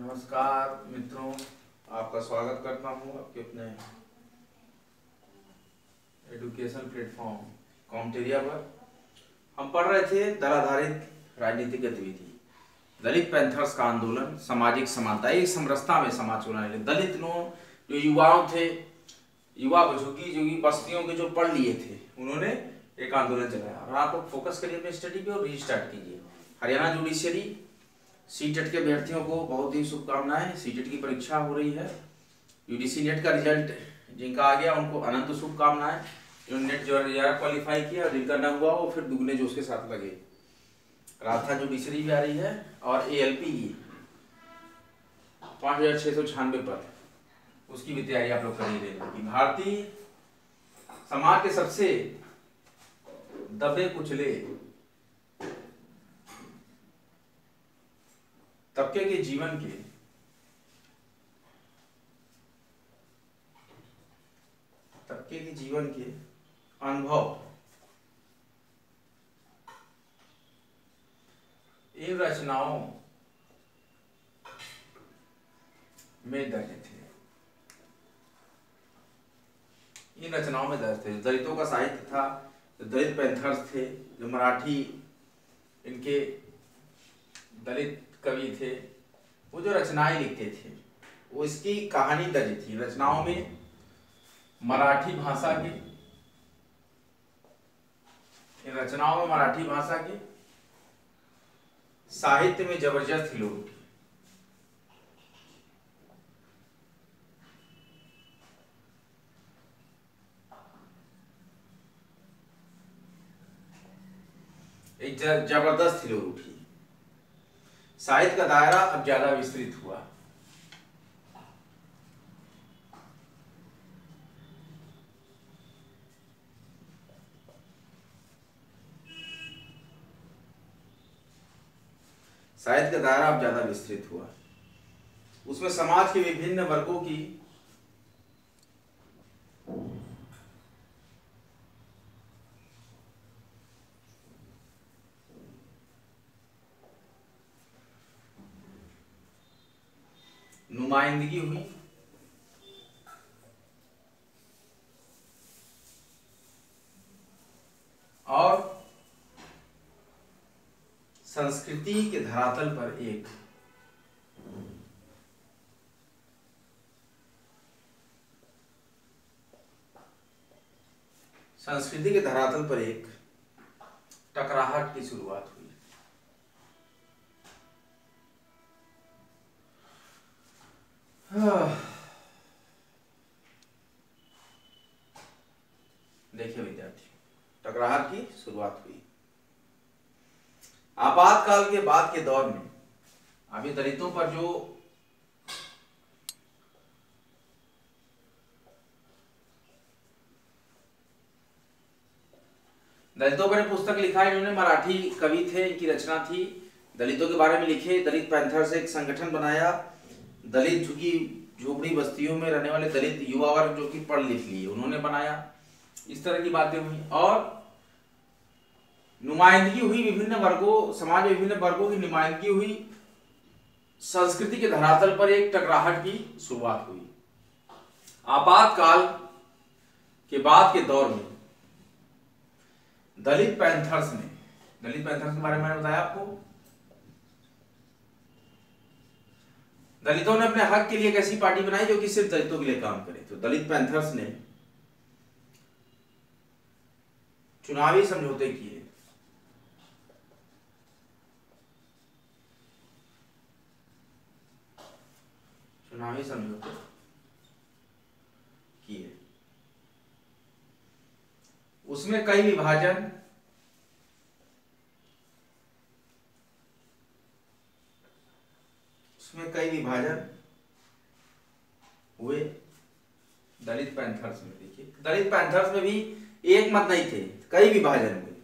नमस्कार मित्रों, आपका स्वागत करता हूं आपके अपने एजुकेशन प्लेटफॉर्म कॉमटेरिया पर। हम पढ़ रहे थे दल आधारित राजनीतिक गतिविधि, दलित पैंथर्स का आंदोलन, सामाजिक समानता, एक समरसता में समाज को लाने। दलित लोग जो युवाओं थे, युवा झुग्गी बस्तियों के जो पढ़ लिए थे, उन्होंने एक आंदोलन चलाया। और आप लोग फोकस करिए अपने स्टडी पे और रीस्टार्ट कीजिए। हरियाणा जुडिशियरी सीटेट के अभ्यर्थियों को बहुत ही शुभकामनाएं। सीटेट की परीक्षा हो रही है। यूडीसी नेट का रिजल्ट जिनका आ गया उनको अनंत शुभकामनाएं। जो नेट जो क्वालिफाई किया, जिनका न हुआ वो फिर दुगने जोश के साथ लगे। राजस्थान जुडिशरी भी आ रही है और एएलपी की 5696 पर, उसकी भी तैयारी आप लोग कर ही रहे। भारतीय समाज के सबसे दबे कुचले तबके के जीवन के अनुभव इन रचनाओं में दर्ज थे। दलितों का साहित्य था, दलित पैंथर्स थे, जो मराठी इनके दलित कवि थे, वो जो रचनाएं लिखते थे वो इसकी कहानी दर्ज थी। रचनाओं में मराठी भाषा के साहित्य में जबरदस्त लोग थे। एक जबरदस्त लोग उठी। साहित्य का दायरा अब ज्यादा विस्तृत हुआ। उसमें समाज के विभिन्न वर्गों की नुमाइंदगी हुई और संस्कृति के धरातल पर एक टकराहट की शुरुआत हुई। देखिए विद्यार्थी, टकराहट की शुरुआत हुई। आपातकाल के बाद के दौर में अभी दलितों पर जो पुस्तक लिखा है, इन्होंने मराठी कवि थे, इनकी रचना थी, दलितों के बारे में लिखे। दलित पैंथर से एक संगठन बनाया। दलित झुग्गी बस्तियों में रहने वाले दलित युवा वर्ग जो कि पढ़ लिख लिए, उन्होंने बनाया। इस तरह की बातें हुई और नुमाइंदगी हुई विभिन्न वर्गों, समाज में विभिन्न वर्गों की नुमाइंदगी हुई। संस्कृति के धरातल पर एक टकराहट की शुरुआत हुई। आपातकाल के बाद के दौर में दलित पैंथर्स के बारे में मैंने बताया आपको। दलितों ने अपने हक के लिए एक ऐसी पार्टी बनाई जो कि सिर्फ दलितों के लिए काम करे। तो दलित पैंथर्स ने चुनावी समझौते किए। उसमें कई विभाजन हुए दलित पैंथर्स में। देखिए, दलित पैंथर्स में भी एक मत नहीं थे, कई विभाजन हुए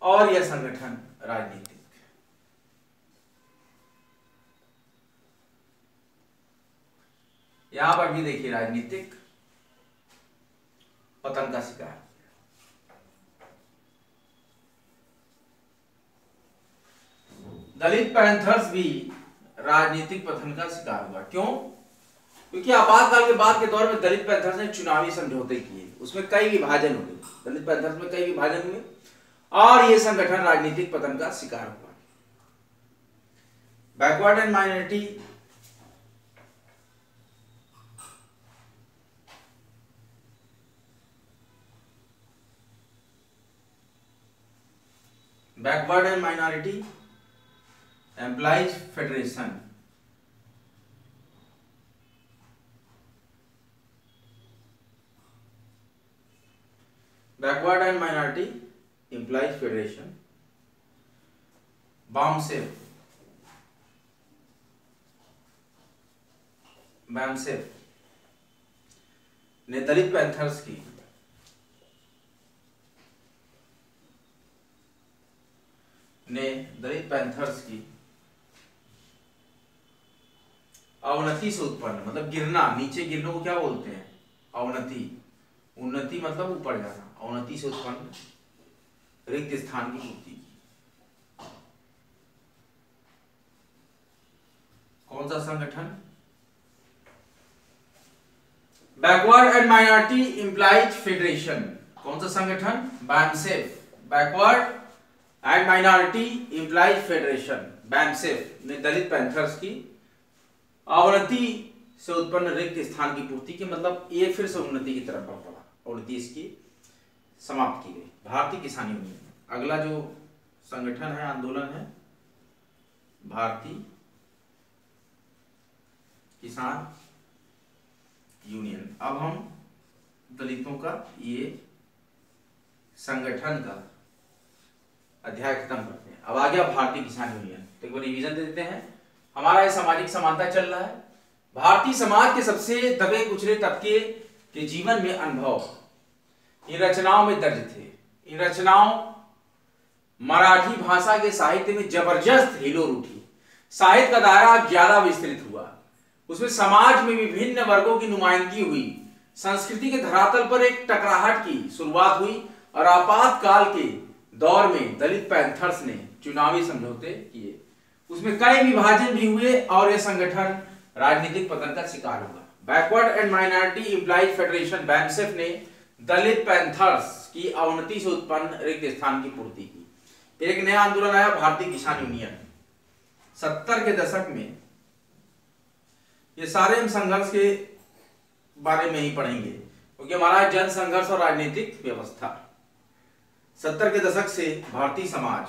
और यह संगठन राजनीतिक, यहां पर भी देखिए राजनीतिक पतन का शिकार। दलित पैंथर्स भी राजनीतिक पतन का शिकार हुआ। क्यों? क्योंकि आपातकाल के बाद के दौर में दलित पैंथर्स ने चुनावी समझौते किए, उसमें कई विभाजन हुए, दलित पैंथर्स में कई विभाजन हुए और यह संगठन राजनीतिक पतन का शिकार हुआ। Backward and minority employees federation backward and minority employees federation BAMCEF ने दलित पैंथर्स की अवनति से उत्पन्न, मतलब गिरना, नीचे गिरने को क्या बोलते हैं? अवनति। उन्नति मतलब ऊपर जाना, अवनति से उत्पन्न रिक्त स्थान की पूर्ति की। कौन सा संगठन? Backward and minority employees federation. कौन सा संगठन? BAMCEF, backward and minority employees federation BAMCEF ने दलित पैंथर्स की अवनति से उत्पन्न रिक्त स्थान की पूर्ति की, मतलब ये फिर से उन्नति की तरफ बढ़ पड़ा, अवनति इसकी समाप्त की गई। भारतीय किसान यूनियन, अगला जो संगठन है, आंदोलन है, भारतीय किसान यूनियन। अब हम दलितों का ये संगठन का अध्याय खत्म करते हैं। अब आ गया भारतीय किसान यूनियन। तो एक बार रिवीजन दे देते हैं। हमारा ये सामाजिक समानता चल रहा है। भारतीय समाज के सबसे दबे कुचले तबके के जीवन में अनुभव इन रचनाओं में दर्ज थे। इन रचनाओं मराठी भाषा के साहित्य में जबरदस्त हिलोर उठी। साहित्य का दायरा ज्यादा विस्तृत हुआ। उसमें समाज में विभिन्न वर्गों की नुमाइंदगी हुई। संस्कृति के धरातल पर एक टकराहट की शुरुआत हुई और आपातकाल के दौर में दलित पैंथर्स ने चुनावी समझौते किए। उसमें कई विभाजन भी हुए और यह संगठन राजनीतिक पतन का शिकार हुआ। Backward and minority employees federation BAMCEF ने दलित पैंथर्स की अवनति से उत्पन्न रिक्त स्थान की पूर्ति की। फिर एक नया आंदोलन आया, भारतीय किसान यूनियन। 70 के दशक में, ये सारे हम संघर्ष के बारे में ही पढ़ेंगे क्योंकि हमारा जन संघर्ष और राजनीतिक व्यवस्था। 70 के दशक से भारतीय समाज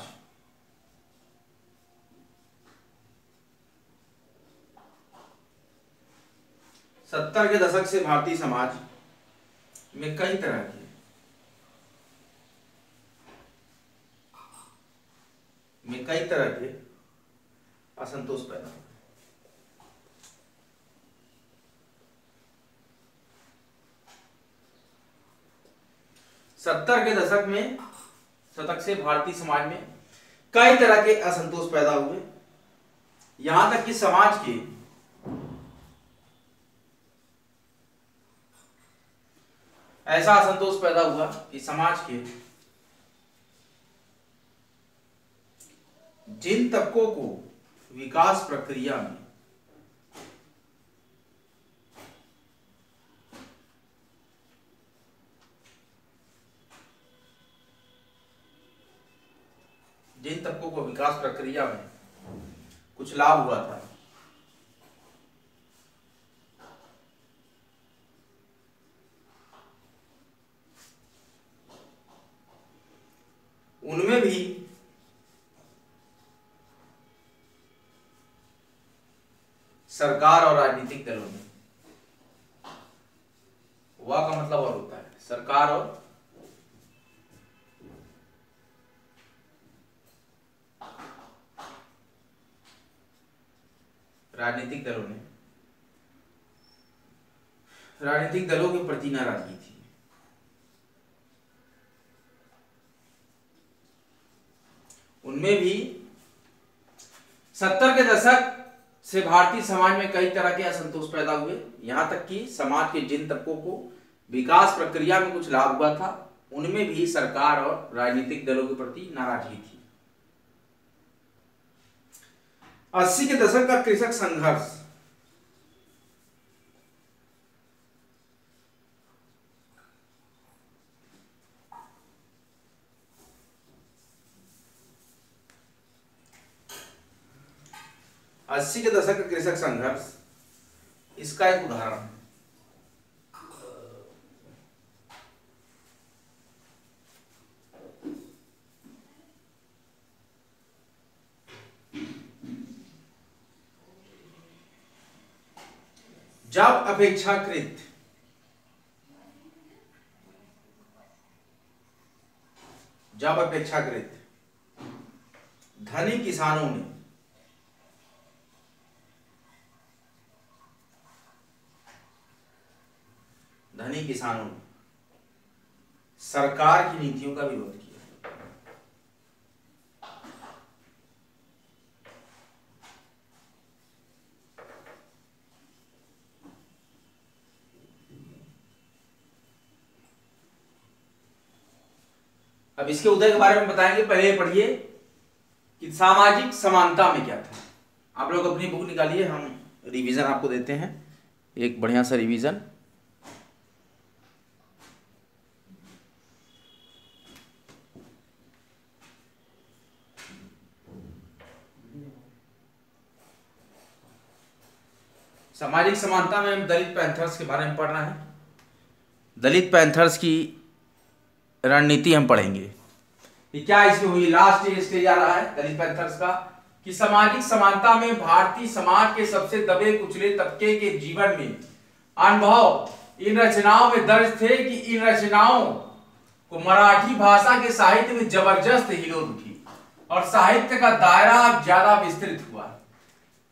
में कई तरह के असंतोष पैदा हुआ। सत्तर के दशक से भारतीय समाज में कई तरह के असंतोष पैदा हुए। यहां तक कि समाज के ऐसा असंतोष पैदा हुआ कि समाज के जिन तबकों को विकास प्रक्रिया में कुछ लाभ हुआ था, उनमें भी सरकार और राजनीतिक दलों ने, हुआ का मतलब और होता है सरकार और राजनीतिक दलों के प्रति नाराजगी थी। उनमें भी 70 के दशक से भारतीय समाज में कई तरह के असंतोष पैदा हुए। यहां तक कि समाज के जिन तबकों को विकास प्रक्रिया में कुछ लाभ हुआ था, उनमें भी सरकार और राजनीतिक दलों के प्रति नाराजगी थी। 80 के दशक का कृषक संघर्ष। अस्सी के दशक का कृषक संघर्ष इसका एक उदाहरण। जब अपेक्षाकृत धनी किसानों ने सरकार की नीतियों का विरोध किया। अब इसके उदय के बारे में बताएंगे। पहले पढ़िए कि सामाजिक समानता में क्या था। आप लोग अपनी बुक निकालिए, हम रिवीजन आपको देते हैं, एक बढ़िया सा रिवीजन। सामाजिक समानता में हम दलित पैंथर्स के बारे में पढ़ना है। दलित पैंथर्स की रणनीति हम पढ़ेंगे कि क्या इसमें हुई। लास्ट स्टेज आ रहा है दलित पैंथर्स का कि सामाजिक समानता में भारतीय समाज के सबसे दबे कुचले तबके के जीवन में अनुभव इन रचनाओं में दर्ज थे कि इन रचनाओं को मराठी भाषा के साहित्य में जबरदस्त हिलोर उठी और साहित्य का दायरा ज्यादा विस्तृत हुआ।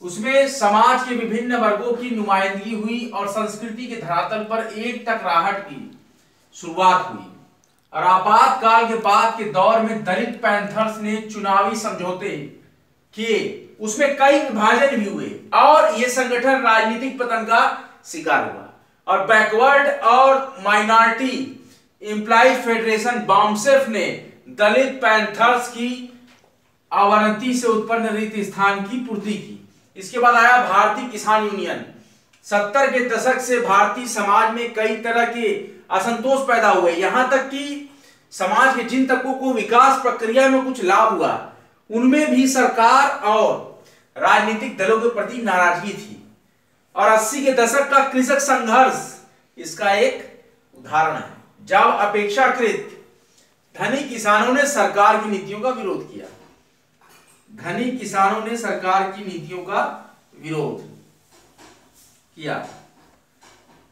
उसमें समाज के विभिन्न वर्गों की नुमाइंदगी हुई और संस्कृति के धरातल पर एक टकराहट की शुरुआत हुई। और आपातकाल के बाद के दौर में दलित पैंथर्स ने चुनावी समझौते किए, उसमें कई विभाजन भी हुए और यह संगठन राजनीतिक पतन का शिकार हुआ। और बैकवर्ड और माइनॉरिटी एम्प्लॉइज फेडरेशन बामसेफ ने दलित पैंथर्स की अवनति से उत्पन्न रिक्त स्थान की पूर्ति की। इसके बाद आया भारतीय किसान यूनियन। 70 के दशक से भारतीय समाज में कई तरह के असंतोष पैदा हुए, यहां तक कि समाज के जिन तबकों को विकास प्रक्रिया में कुछ लाभ हुआ उनमें भी सरकार और राजनीतिक दलों के प्रति नाराजगी थी। और 80 के दशक का कृषक संघर्ष इसका एक उदाहरण है, जब अपेक्षाकृत धनी किसानों ने सरकार की नीतियों का विरोध किया। धनी किसानों ने सरकार की नीतियों का विरोध किया।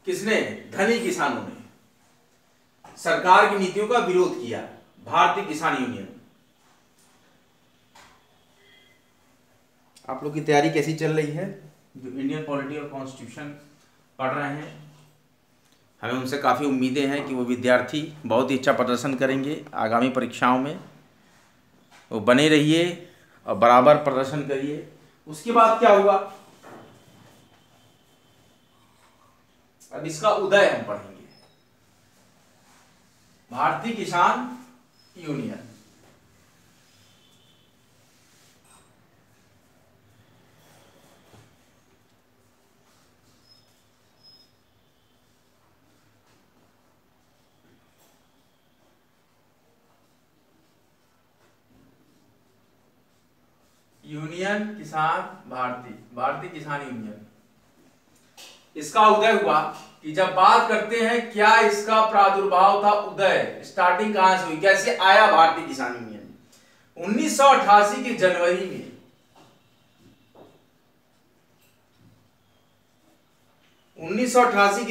किसने? धनी किसानों ने सरकार की नीतियों का विरोध किया। भारतीय किसान यूनियन। आप लोग की तैयारी कैसी चल रही है? जो इंडियन पॉलिटी और कॉन्स्टिट्यूशन पढ़ रहे हैं, हमें उनसे काफ़ी उम्मीदें हैं कि वो विद्यार्थी बहुत ही अच्छा प्रदर्शन करेंगे आगामी परीक्षाओं में। वो बने रहिए और बराबर प्रदर्शन करिए। उसके बाद क्या हुआ, अब इसका उदय हम पढ़ेंगे। भारतीय किसान यूनियन। यूनियन किसान भारतीय किसान यूनियन। इसका उदय हुआ कि जब बात करते हैं क्या इसका प्रादुर्भाव था, उदय स्टार्टिंग कहां से हुई, कैसे आया भारतीय किसान यूनियन। 1988 के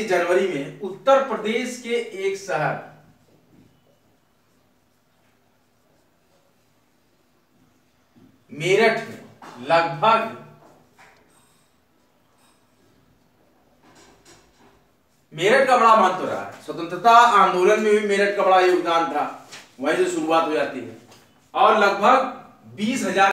जनवरी में उत्तर प्रदेश के एक शहर मेरठ में लगभग मेरठ का बड़ा महत्व रहा है। स्वतंत्रता आंदोलन में भी मेरठ का बड़ा योगदान था, वहीं से शुरुआत हो जाती है। और लगभग 20,000